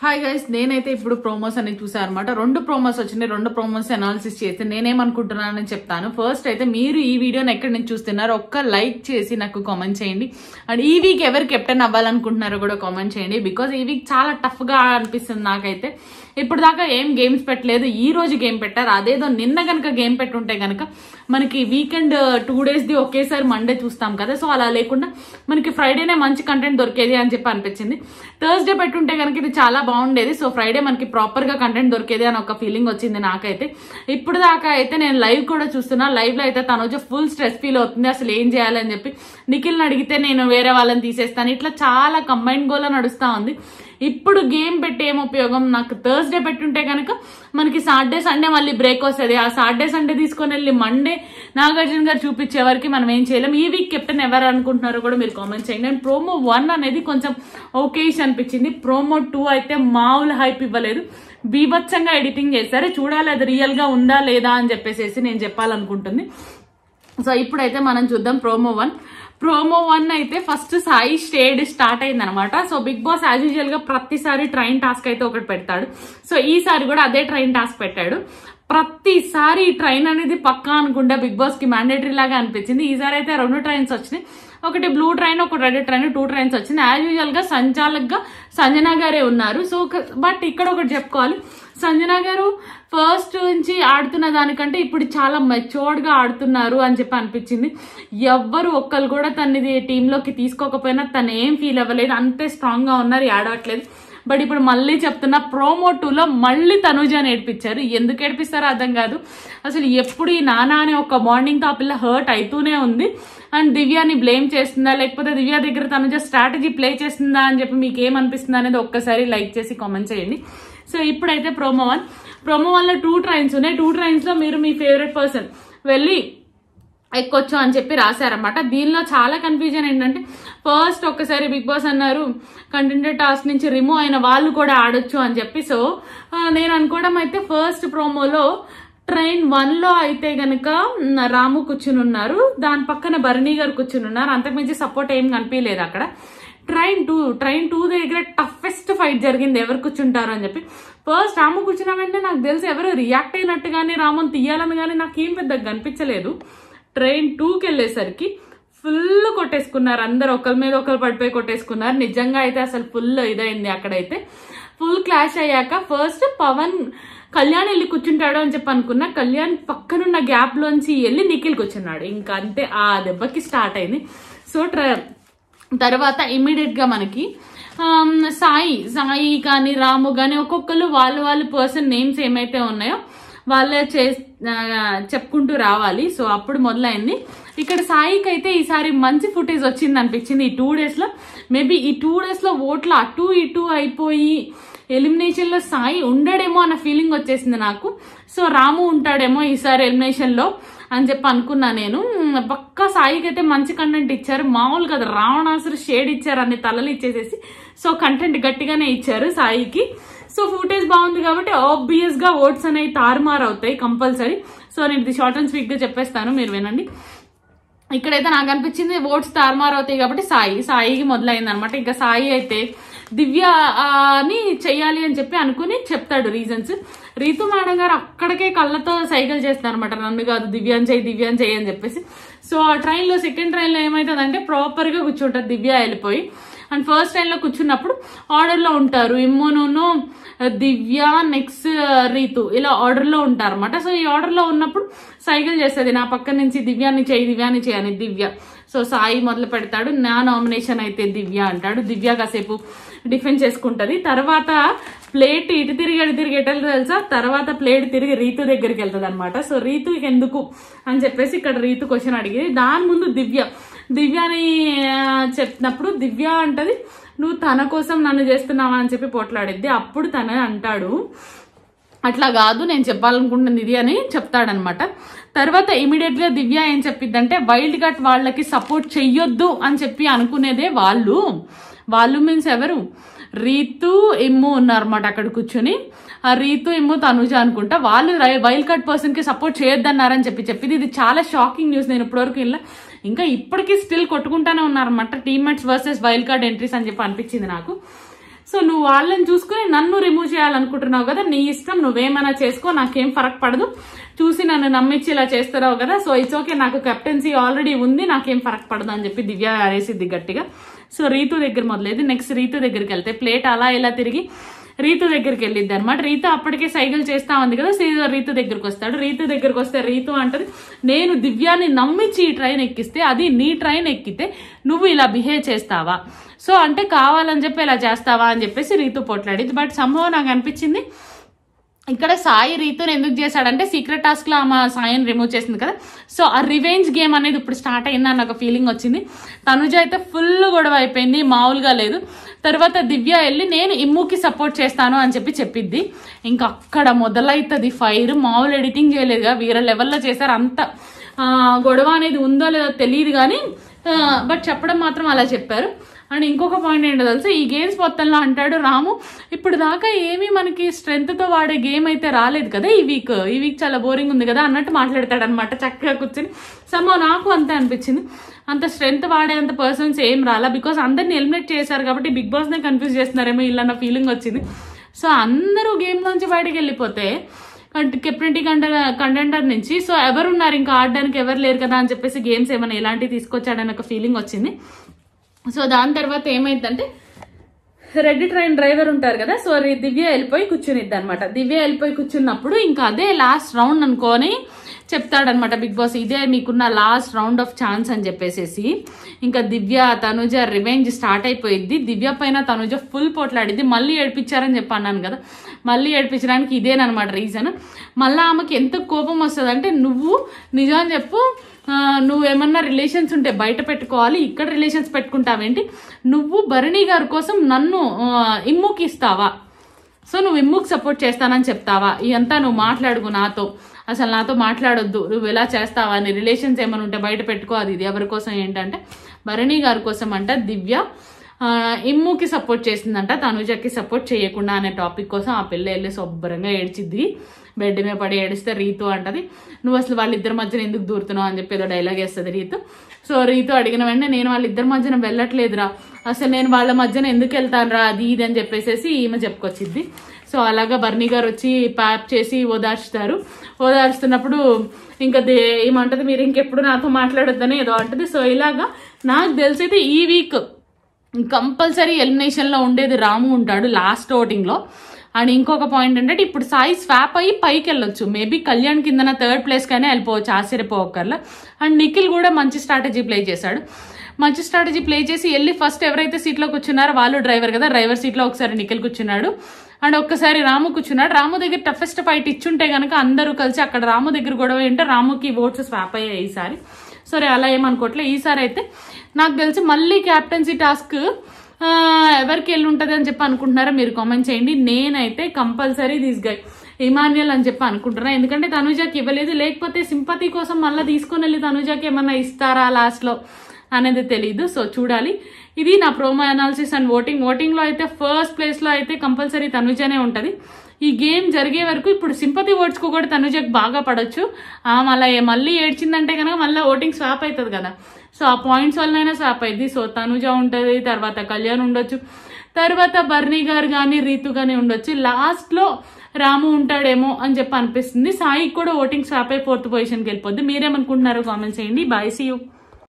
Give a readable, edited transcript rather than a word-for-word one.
Hi guys, నేనైతే ఇప్పుడు promos అనేది చూసాను అనమాట. 2 ప్రోమోస్ వచ్చినాయి. 2 ప్రోమోస్ అనాలిసిస్ చేస్తే నేనేమనుకుంటున్నానని చెప్తాను. ఫస్ట్ అయితే మీరు ఈ వీడియోని ఎక్కడి నుంచి చూస్తున్నారు ఒక్క లైక్ చేసి నాకు కామెంట్ చేయండి. అండ్ ఈ వీక్ ఎవరు కెప్టెన్ అవ్వాలనుకుంటున్నారో కూడా కామెంట్ చేయండి. బికాస్ ఈ వీక్ చాలా టఫ్ గా అనిపిస్తుంది నాకైతే. ఇప్పుడు దాకా ఏం గేమ్స్ పెట్టలేదు, ఈ రోజు గేమ్ పెట్టారు. అదేదో నిన్న కనుక గేమ్ పెట్టుంటే కనుక మనకి వీకెండ్ 2 days ది ఒకేసారి మండే చూస్తాం కదా. సో అలా లేకుండా మనకి ఫ్రైడేనే మంచి కంటెంట్ దొరికేది అని చెప్పి అనిపించింది. థర్స్డే పెట్టుంటే కనుక ఇది చాలా బాగుండేది. సో ఫ్రైడే మనకి ప్రాపర్ గా కంటెంట్ దొరికేది అని ఒక ఫీలింగ్ వచ్చింది నాకైతే. ఇప్పుడు దాకా అయితే నేను లైవ్ కూడా చూస్తున్నా. లైవ్ లో అయితే తను ఫుల్ స్ట్రెస్ ఫీల్ అవుతుంది, అసలు ఏం చేయాలి అని చెప్పి. నిఖిల్ని అడిగితే నేను వేరే వాళ్ళని తీసేస్తాను, ఇట్లా చాలా కంబైన్ గోల్ నడుస్తా ఉంది. ఇప్పుడు గేమ్ పెట్టి ఏం ఉపయోగం? నాకు థర్స్డే పెట్టుంటే కనుక మనకి సాటర్డే సండే మళ్ళీ బ్రేక్ వస్తుంది. ఆ సాటర్డే సండే తీసుకొని వెళ్ళి మండే నాగార్జున గారు చూపించే వరకు మనం ఏం చేయలేం. ఈ వీక్ కెప్టెన్ ఎవరు అనుకుంటున్నారో కూడా మీరు కామెంట్ చేయండి. అండ్ ప్రోమో 1 అనేది కొంచెం ఓకేష్ అనిపించింది. ప్రోమో 2 అయితే మామూలు హైప్ ఇవ్వలేదు, బీభత్సంగా ఎడిటింగ్ చేశారు. చూడాలి అది రియల్ గా ఉందా లేదా అని చెప్పేసి నేను చెప్పాలనుకుంటుంది. సో ఇప్పుడైతే మనం చూద్దాం ప్రోమో 1. ప్రోమో 1 అయితే ఫస్ట్ సాయి స్టేడ్ స్టార్ట్ అయింది అనమాట. So Bigg Boss as usual గా ప్రతిసారి ట్రైన్ టాస్క్ అయితే ఒకటి పెడతాడు. సో ఈసారి కూడా అదే ట్రైన్ టాస్క్ పెట్టాడు. ప్రతిసారి ఈ ట్రైన్ అనేది పక్కా అనుకుంటా బిగ్ బాస్ కి మ్యాండేటరీ లాగా అనిపించింది. ఈసారి అయితే 2 ట్రైన్స్ వచ్చినాయి, ఒకటి బ్లూ ట్రైన్ ఒకటి రెడ్ ట్రైన్, 2 ట్రైన్స్ వచ్చింది. యాజ్ యూజువల్ గా సంచాలకుగా సంజన గారే ఉన్నారు. సో బట్ ఇక్కడ ఒకటి చెప్పుకోవాలి, సంజన గారు ఫస్ట్ నుంచి ఆడుతున్న దానికంటే ఇప్పుడు చాలా మెచ్యూర్డ్ గా ఆడుతున్నారు అని చెప్పి అనిపించింది. ఎవ్వరు ఒక్కరు కూడా తనది టీంలోకి తీసుకోకపోయినా తను ఏం ఫీల్ అవ్వలేదు, అంతే స్ట్రాంగ్ గా ఉన్నారు, ఆడట్లేదు. బట్ ఇప్పుడు మళ్ళీ చెప్తున్నా, ప్రోమో 2లో మళ్ళీ తనుజాని ఏడిపించారు. ఎందుకు ఏడిపిస్తారో అర్థం కాదు. అసలు ఎప్పుడు ఈ నానా అనే ఒక బాండింగ్ తో ఆ పిల్ల హర్ట్ అవుతూనే ఉంది. అండ్ దివ్యాని బ్లేమ్ చేస్తుందా, లేకపోతే దివ్య దగ్గర తనుజ స్ట్రాటజీ ప్లే చేస్తుందా అని చెప్పి మీకు ఏమనిపిస్తుంది అనేది ఒక్కసారి లైక్ చేసి కామెంట్ చేయండి. సో ఇప్పుడైతే ప్రోమో 1లో 2 ట్రైన్స్ ఉన్నాయి. 2 ట్రైన్స్ లో మీరు మీ ఫేవరెట్ పర్సన్ వెళ్ళి ఎక్కొచ్చు అని చెప్పి రాశారన్నమాట. దీనిలో చాలా కన్ఫ్యూజన్ ఏంటంటే, ఫస్ట్ ఒక్కసారి బిగ్ బాస్ అన్నారు కంటెంటెడ్ టాస్క్ నుంచి రిమూవ్ అయిన వాళ్ళు కూడా ఆడొచ్చు అని చెప్పి. సో నేను అనుకోవడం అయితే ఫస్ట్ ప్రోమోలో ట్రైన్ 1లో అయితే గనక రాము కూర్చుని ఉన్నారు, దాని పక్కన భరణి గారు కూర్చుని ఉన్నారు. అంతకుమించి సపోర్ట్ ఏం కనిపించలేదు అక్కడ. ట్రైన్ 2 దగ్గర టఫెస్ట్ ఫైట్ జరిగింది, ఎవరు కూర్చుంటారు అని చెప్పి. ఫస్ట్ రాము కూర్చున్న వెంటనే నాకు తెలిసి ఎవరు రియాక్ట్ అయినట్టు కానీ రాముని తీయాలని కానీ నాకేం పెద్దగా కనిపించలేదు. ట్రైన్ 2కి వెళ్ళేసరికి ఫుల్ కొట్టేసుకున్నారు అందరు, ఒకరి మీద ఒకరు పడిపోయి కొట్టేసుకున్నారు. నిజంగా అయితే అసలు ఫుల్ ఇదైంది అక్కడైతే. ఫుల్ క్లాష్ అయ్యాక ఫస్ట్ పవన్ కళ్యాణ్ వెళ్ళి కూర్చుంటాడు అని చెప్పి అనుకున్నా. కళ్యాణ్ పక్కనున్న గ్యాప్ లోంచి వెళ్ళి నిఖిల్ కూర్చున్నాడు. ఇంకా అంతే, ఆ దెబ్బకి స్టార్ట్ అయింది. సో తర్వాత ఇమీడియట్ గా మనకి సాయి కానీ రాము కానీ ఒక్కొక్కరు వాళ్ళ పర్సన్ నేమ్స్ ఏమైతే ఉన్నాయో వాళ్ళే చెప్పుకుంటూ రావాలి. సో అప్పుడు మొదలైంది. ఇక్కడ సాయికి అయితే ఈసారి మంచి ఫుటేజ్ వచ్చింది అనిపించింది ఈ 2 days లో. మేబీ ఈ 2 days లో ఓట్లు అటు ఇటు అయిపోయి ఎలిమినేషన్ లో సాయి ఉండడేమో అన్న ఫీలింగ్ వచ్చేసింది నాకు. సో రాము ఉంటాడేమో ఈసారి ఎలిమినేషన్ లో అని చెప్పి అనుకున్నా నేను. పక్కా సాయికి అయితే మంచి కంటెంట్ ఇచ్చారు, మామూలు కదా, రావణాసురు షేడ్ ఇచ్చారు, అన్ని తలలు ఇచ్చేసేసి. సో కంటెంట్ గట్టిగానే ఇచ్చారు సాయికి. సో ఫుటేజ్ బాగుంది కాబట్టి ఆబ్వియస్ గా ఓట్స్ అనేవి తారుమారు అవుతాయి కంపల్సరీ. సో నేను ఇది షార్ట్ అండ్ స్వీట్ గా చెప్పేస్తాను, మీరు వినండి. ఇక్కడైతే నాకు అనిపించింది ఓట్స్ తారుమారు అవుతాయి కాబట్టి సాయికి మొదలైంది అనమాట. ఇంకా సాయి అయితే దివ్యని చెయ్యాలి అని చెప్పి అనుకుని చెప్తాడు రీజన్స్. రీతు మేడం గారు అక్కడికే కళ్ళతో సైకిల్ చేస్తారు అనమాట, నన్ను కాదు దివ్యాన్ చెయ్యి అని చెప్పేసి. సో ఆ ట్రైన్ లో సెకండ్ ట్రైన్ లో ఏమైతుందంటే ప్రాపర్ గా కూర్చుంటారు దివ్య వెళ్ళిపోయి. అండ్ ఫస్ట్ ట్రైన్ లో కూర్చున్నప్పుడు ఆర్డర్ లో ఉంటారు, ఇమ్మును దివ్య నెక్స్ట్ రీతు ఇలా ఆర్డర్ లో ఉంటారు అనమాట. సో ఈ ఆర్డర్ లో ఉన్నప్పుడు సైకిల్ చేస్తుంది, నా పక్క నుంచి దివ్యాని చేయని దివ్య. సో సాయి మొదలు పెడతాడు, నా నామినేషన్ అయితే దివ్య అంటాడు. దివ్య కాసేపు డిఫెండ్ చేసుకుంటది. తర్వాత ప్లేట్ ఇటు తిరిగి ఎటెళ్తుంది తెలుసా, తర్వాత ప్లేట్ తిరిగి రీతు దగ్గరికి వెళ్తుంది అనమాట. సో రీతు ఎందుకు అని చెప్పేసి ఇక్కడ రీతు క్వశ్చన్ అడిగేది. దాని ముందు దివ్యని చెప్పినప్పుడు దివ్య అంటది, నువ్వు తన కోసం నన్ను చేస్తున్నావా అని చెప్పి పోట్లాడిద్ది. అప్పుడు తన అంటాడు, అట్లా కాదు నేను చెప్పాలనుకుంటుంది ఇది అని చెప్తాడనమాట. తర్వాత ఇమీడియట్ గా దివ్య ఏం చెప్పిద్దంటే, వైల్డ్ కార్డ్ వాళ్ళకి సపోర్ట్ చెయ్యొద్దు అని చెప్పి అనుకునేదే వాళ్ళు మీన్స్ ఎవరు, రీతు ఇమ్ము ఉన్నారన్నమాట అక్కడ కూర్చుని. ఆ రీతు ఇమ్ము తనుజ అనుకుంటా, వాళ్ళు వైల్డ్ కార్డ్ పర్సన్ కి సపోర్ట్ చేయొద్దన్నారని చెప్పింది. ఇది చాలా షాకింగ్ న్యూస్, నేను ఇప్పటివరకు ఇలా ఇంకా ఇప్పటికీ స్టిల్ కొట్టుకుంటానే ఉన్నారన్నమాట teammates versus wild card entries అని చెప్పి అనిపించింది నాకు. సో నువ్వు వాళ్ళని చూసుకుని నన్ను రిమూవ్ చేయాలనుకుంటున్నావు కదా, నీ ఇష్టం, నువ్వేమైనా చేసుకో, నాకేం ఫరక్ పడదు. చూసి నన్ను నమ్మించి ఇలా చేస్తున్నావు కదా, సో ఇట్స్ ఓకే, నాకు కెప్టెన్సీ ఆల్రెడీ ఉంది, నాకేం ఫరక్ పడదు అని చెప్పి దివ్య అరేసిద్ది గట్టిగా. సో రీతు దగ్గర మొదలైంది. నెక్స్ట్ రీతు దగ్గరికి వెళ్తే ప్లేట్ అలా ఇలా తిరిగి రీతు దగ్గరికి వెళ్ళిద్ది అనమాట. రీతు అప్పటికే సైకిల్ చేస్తా ఉంది కదా, రీతు దగ్గరికి వస్తాడు. రీతు దగ్గరికి వస్తే రీతు అంటది, నేను దివ్యాని నమ్మించి ఈ ట్రైన్ ఎక్కిస్తే, అది నీ ట్రైన్ ఎక్కితే నువ్వు ఇలా బిహేవ్ చేస్తావా, సో అంటే కావాలని చెప్పి ఇలా చేస్తావా అని చెప్పేసి రీతు పోట్లాడింది. బట్ సంభవం నాకు అనిపించింది ఇక్కడ సాయి రీతుని ఎందుకు చేశాడంటే సీక్రెట్ టాస్క్ లో ఆమె సాయిని రిమూవ్ చేసింది కదా, సో ఆ రివెంజ్ గేమ్ అనేది ఇప్పుడు స్టార్ట్ అయిందని నాకు ఫీలింగ్ వచ్చింది. తనుజ అయితే ఫుల్ గొడవ అయిపోయింది, మామూలుగా లేదు. తర్వాత దివ్య వెళ్ళి నేను ఇమ్ముకి సపోర్ట్ చేస్తాను అని చెప్పిద్ది. ఇంకా అక్కడ మొదలవుతుంది ఫైర్. మామూలు ఎడిటింగ్ చేయలేదుగా, వేరే లెవెల్లో చేశారు. అంత గొడవ అనేది ఉందో లేదో తెలియదు కానీ బట్ చెప్పడం మాత్రం అలా చెప్పారు. అండ్ ఇంకొక పాయింట్ ఏంటో తెలుసా, ఈ గేమ్స్ మొత్తంలో అంటాడు రాము, ఇప్పుడు దాకా ఏమీ మనకి స్ట్రెంగ్త్తో వాడే గేమ్ అయితే రాలేదు కదా ఈ వీక్ చాలా బోరింగ్ ఉంది కదా అన్నట్టు మాట్లాడతాడు అనమాట చక్కగా కూర్చొని. నాకు అంతే అనిపించింది, అంత స్ట్రెంగ్త్ వాడేంత పర్సన్స్ ఏం రాలా, బికాస్ అందరిని ఎలిమినేట్ చేశారు కాబట్టి బిగ్ బాస్నే కన్ఫ్యూజ్ చేస్తున్నారేమో ఇలా నా ఫీలింగ్ వచ్చింది. సో అందరూ గేమ్ నుంచి బయటకు వెళ్ళిపోతే కెప్టెన్టీ కంటెండర్ నుంచి సో ఎవరున్నారు ఇంకా ఆడడానికి, ఎవరు లేరు కదా అని చెప్పేసి గేమ్స్ ఏమైనా ఇలాంటివి తీసుకొచ్చాడని ఒక ఫీలింగ్ వచ్చింది. సో దాని తర్వాత ఏమైందంటే రెడ్ ట్రైన్ డ్రైవర్ ఉంటారు కదా, సో దివ్య వెళ్ళిపోయి కూర్చునిద్ది అనమాట. దివ్య వెళ్ళిపోయి కూర్చున్నప్పుడు ఇంకా అదే లాస్ట్ రౌండ్ అనుకొని చెప్తాడనమాట బిగ్ బాస్, ఇదే మీకున్న లాస్ట్ రౌండ్ ఆఫ్ ఛాన్స్ అని చెప్పేసి. ఇంకా దివ్య తనుజ రివెంజ్ స్టార్ట్ అయిపోయింది. దివ్య పైన తనుజ ఫుల్ పోట్లాడిద్ది. మళ్ళీ ఏడిపించారని చెప్పి అన్నాను కదా, మళ్ళీ ఏడిపించడానికి ఇదేనమాట రీజన్. మళ్ళీ ఆమెకి ఎంత కోపం వస్తుంది అంటే, నువ్వు నిజం చెప్పు, నువ్వేమన్నా రిలేషన్స్ ఉంటే బయట పెట్టుకోవాలి, ఇక్కడ రిలేషన్స్ పెట్టుకుంటావేంటి, నువ్వు భరణి గారి కోసం నన్ను ఇమ్ముకి ఇస్తావా, సో నువ్వు ఇమ్ముకి సపోర్ట్ చేస్తానని చెప్తావా, ఇదంతా నువ్వు మాట్లాడుకు నాతో, అసలు నాతో మాట్లాడొద్దు, నువ్వు ఎలా చేస్తావా అని, రిలేషన్స్ ఏమైనా ఉంటే బయట పెట్టుకో, అది ఇది ఎవరి కోసం ఏంటంటే భరణి గారి కోసం అంట దివ్య ఇమ్ముకి సపోర్ట్ చేసిందంట, తనుజకి సపోర్ట్ చేయకుండా అనే టాపిక్ కోసం ఆ పిల్ల వెళ్ళి శుభ్రంగా ఏడ్చిద్ది. బెడ్ మీద పడి ఏడిస్తే రీతు అంటది, నువ్వు అసలు వాళ్ళిద్దరి మధ్యన ఎందుకు దూరుతున్నావు అని చెప్పి ఏదో డైలాగ్ వేస్తుంది రీతు. సో రీతు అడిగిన వెంటనే నేను వాళ్ళిద్దరి మధ్యన వెళ్ళట్లేదురా, అసలు నేను వాళ్ళ మధ్యన ఎందుకు వెళ్తాను రా, అది ఇది అని చెప్పేసి ఈమె చెప్పుకొచ్చిద్ది. సో అలాగా బర్నీ గారు వచ్చి ప్యాప్ చేసి ఓదార్చుతున్నప్పుడు ఇంకా ఏమంటది, మీరు ఇంకెప్పుడు నాతో మాట్లాడొద్దని ఏదో అంటది. సో ఇలాగా నాకు తెలిసైతే ఈ వీక్ కంపల్సరీ ఎలిమినేషన్ లో ఉండేది రాము ఉంటాడు లాస్ట్ ఓటింగ్ లో. అండ్ ఇంకొక పాయింట్ ఏంటంటే ఇప్పుడు సాయి స్వాప్ అయ్యి పైకి వెళ్ళొచ్చు, మేబీ కళ్యాణ్ కిందన 3rd ప్లేస్ కానీ వెళ్ళిపోవచ్చు, ఆశ్చర్యపోకర్లా. అండ్ నిఖిల్ కూడా మంచి స్ట్రాటజీ ప్లే చేశాడు. మంచి స్ట్రాటజీ ప్లే చేసి వెళ్ళి ఫస్ట్ ఎవరైతే సీట్లో కూర్చున్నారో వాళ్ళు డ్రైవర్ కదా, డ్రైవర్ సీట్లో ఒకసారి నిఖిల్ కూర్చున్నాడు అండ్ ఒక్కసారి రాము కూర్చున్నాడు. రాము దగ్గర టఫెస్ట్ ఫైట్ ఇచ్చుంటే కనుక అందరూ కలిసి అక్కడ రాము దగ్గర గొడవ ఏంటో రాముకి ఓట్స్ స్వాప్ అయ్యాయి ఈసారి. సరే అలా ఏమనుకోవట్లే. ఈసారి అయితే నాకు తెలిసి మళ్ళీ క్యాప్టెన్సీ టాస్క్ ఎవరికి వెళ్ళి ఉంటుంది అని చెప్పి అనుకుంటున్నారా మీరు కామెంట్ చేయండి. నేనైతే కంపల్సరీ దిస్ గై ఇమాన్యుయల్ అని చెప్పి అనుకుంటున్నా, ఎందుకంటే తనుజాకి ఇవ్వలేదు, లేకపోతే సింపతి కోసం మళ్ళీ తీసుకొని వెళ్ళి తనుజాకి ఏమన్నా ఇస్తారా లాస్ట్ లో అనేది తెలియదు. సో చూడాలి. ఇది నా ప్రోమో అనాలిసిస్ అండ్ ఓటింగ్ లో అయితే ఫస్ట్ ప్లేస్ లో అయితే కంపల్సరీ తనుజానే ఉంటది. ఈ గేమ్ జరిగే వరకు ఇప్పుడు సింపతి ఓట్స్ కు కూడా తనుజకు బాగా పడొచ్చు. మళ్ళీ ఏడ్చిందంటే కనుక మళ్ళీ ఓటింగ్ స్వాప్ అవుతుంది కదా, సో ఆ పాయింట్స్ వల్లనైనా స్వాప్ అయింది. సో తనుజ ఉంటుంది, తర్వాత కళ్యాణ్ ఉండొచ్చు, తర్వాత బర్నీ గారు కానీ రీతు కానీ ఉండొచ్చు, లాస్ట్ లో రాము ఉంటాడేమో అని చెప్పి అనిపిస్తుంది. సాయికి కూడా ఓటింగ్ స్వాప్ అయి 4th పొజిషన్కి వెళ్ళిపోద్ది. మీరేమనుకుంటున్నారో కామెంట్స్ చేయండి. Bye, see you.